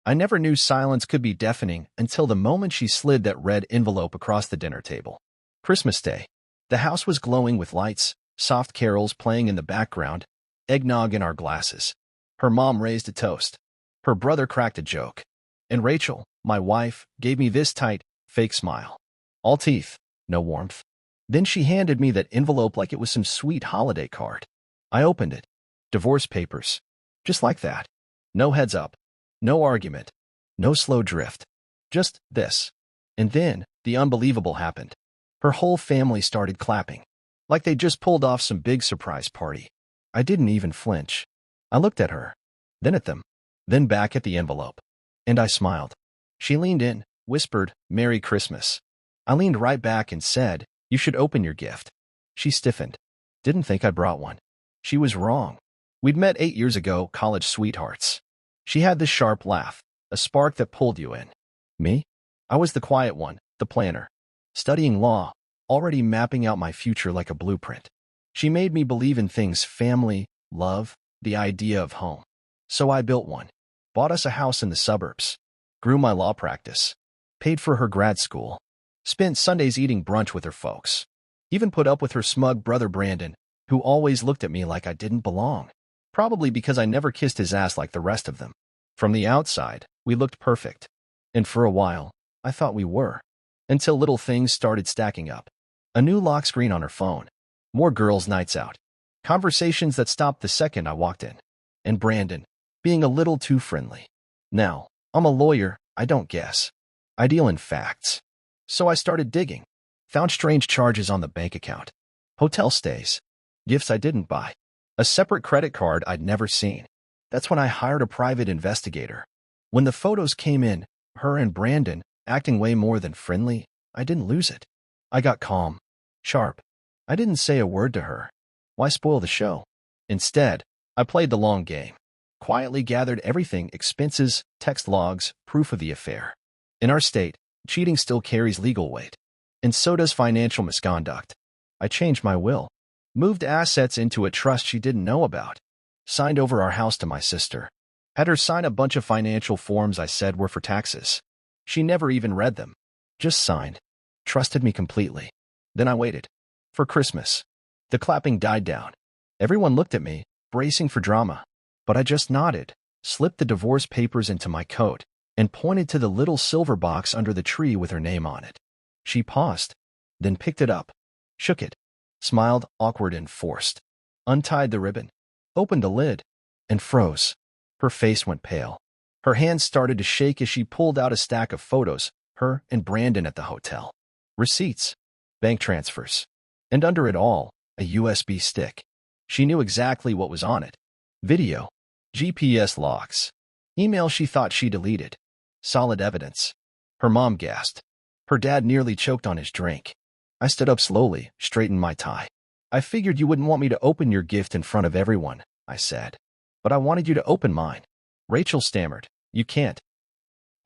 I never knew silence could be deafening until the moment she slid that red envelope across the dinner table. Christmas Day. The house was glowing with lights, soft carols playing in the background, eggnog in our glasses. Her mom raised a toast. Her brother cracked a joke. And Rachel, my wife, gave me this tight, fake smile. All teeth, no warmth. Then she handed me that envelope like it was some sweet holiday card. I opened it. Divorce papers. Just like that. No heads up. No argument. No slow drift. Just this. And then, the unbelievable happened. Her whole family started clapping. Like they just pulled off some big surprise party. I didn't even flinch. I looked at her. Then at them. Then back at the envelope. And I smiled. She leaned in, whispered, "Merry Christmas." I leaned right back and said, "You should open your gift." She stiffened. Didn't think I brought one. She was wrong. We'd met 8 years ago, college sweethearts. She had this sharp laugh, a spark that pulled you in. Me? I was the quiet one, the planner. Studying law, already mapping out my future like a blueprint. She made me believe in things: family, love, the idea of home. So I built one. Bought us a house in the suburbs. Grew my law practice. Paid for her grad school. Spent Sundays eating brunch with her folks. Even put up with her smug brother Brandon, who always looked at me like I didn't belong. Probably because I never kissed his ass like the rest of them. From the outside, we looked perfect. And for a while, I thought we were. Until little things started stacking up. A new lock screen on her phone. More girls' nights out. Conversations that stopped the second I walked in. And Brandon, being a little too friendly. Now, I'm a lawyer, I don't guess. I deal in facts. So I started digging. Found strange charges on the bank account. Hotel stays. Gifts I didn't buy. A separate credit card I'd never seen. That's when I hired a private investigator. When the photos came in, her and Brandon, acting way more than friendly, I didn't lose it. I got calm. Sharp. I didn't say a word to her. Why spoil the show? Instead, I played the long game. Quietly gathered everything: expenses, text logs, proof of the affair. In our state, cheating still carries legal weight. And so does financial misconduct. I changed my will. Moved assets into a trust she didn't know about. Signed over our house to my sister. Had her sign a bunch of financial forms I said were for taxes. She never even read them. Just signed. Trusted me completely. Then I waited. For Christmas. The clapping died down. Everyone looked at me, bracing for drama. But I just nodded, slipped the divorce papers into my coat, and pointed to the little silver box under the tree with her name on it. She paused, then picked it up, shook it, smiled, awkward and forced, untied the ribbon, opened the lid, and froze. Her face went pale. Her hands started to shake as she pulled out a stack of photos, her and Brandon at the hotel. Receipts, bank transfers, and under it all, a USB stick. She knew exactly what was on it. Video, GPS logs, email she thought she deleted. Solid evidence. Her mom gasped. Her dad nearly choked on his drink. I stood up slowly, straightened my tie. "I figured you wouldn't want me to open your gift in front of everyone," I said. "But I wanted you to open mine." Rachel stammered. "You can't."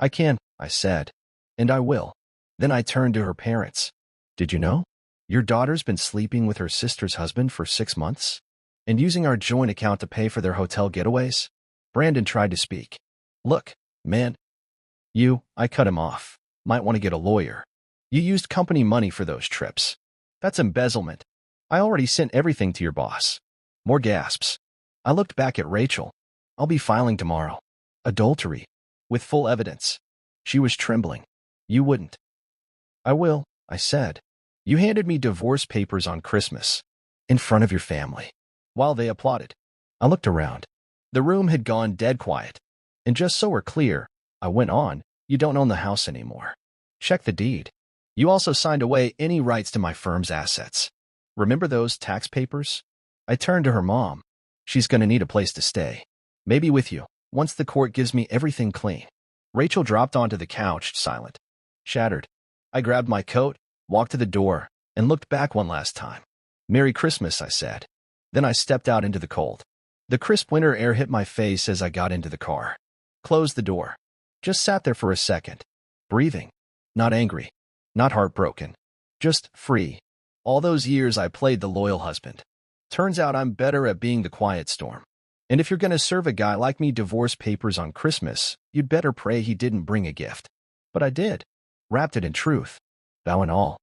"I can," I said. "And I will." Then I turned to her parents. "Did you know? Your daughter's been sleeping with her sister's husband for 6 months? And using our joint account to pay for their hotel getaways?" Brandon tried to speak. "Look, man. I cut him off. Might want to get a lawyer. You used company money for those trips. That's embezzlement. I already sent everything to your boss." More gasps. I looked back at Rachel. "I'll be filing tomorrow. Adultery. With full evidence." She was trembling. "You wouldn't." "I will," I said. "You handed me divorce papers on Christmas. In front of your family." While they applauded. I looked around. The room had gone dead quiet. "And just so we're clear," I went on, "you don't own the house anymore. Check the deed. You also signed away any rights to my firm's assets. Remember those tax papers?" I turned to her mom. "She's going to need a place to stay. Maybe with you, once the court gives me everything clean." Rachel dropped onto the couch, silent. Shattered. I grabbed my coat, walked to the door, and looked back one last time. "Merry Christmas," I said. Then I stepped out into the cold. The crisp winter air hit my face as I got into the car. Closed the door. Just sat there for a second. Breathing. Not angry. Not heartbroken. Just free. All those years I played the loyal husband. Turns out I'm better at being the quiet storm. And if you're gonna serve a guy like me divorce papers on Christmas, you'd better pray he didn't bring a gift. But I did. Wrapped it in truth. Vow and all.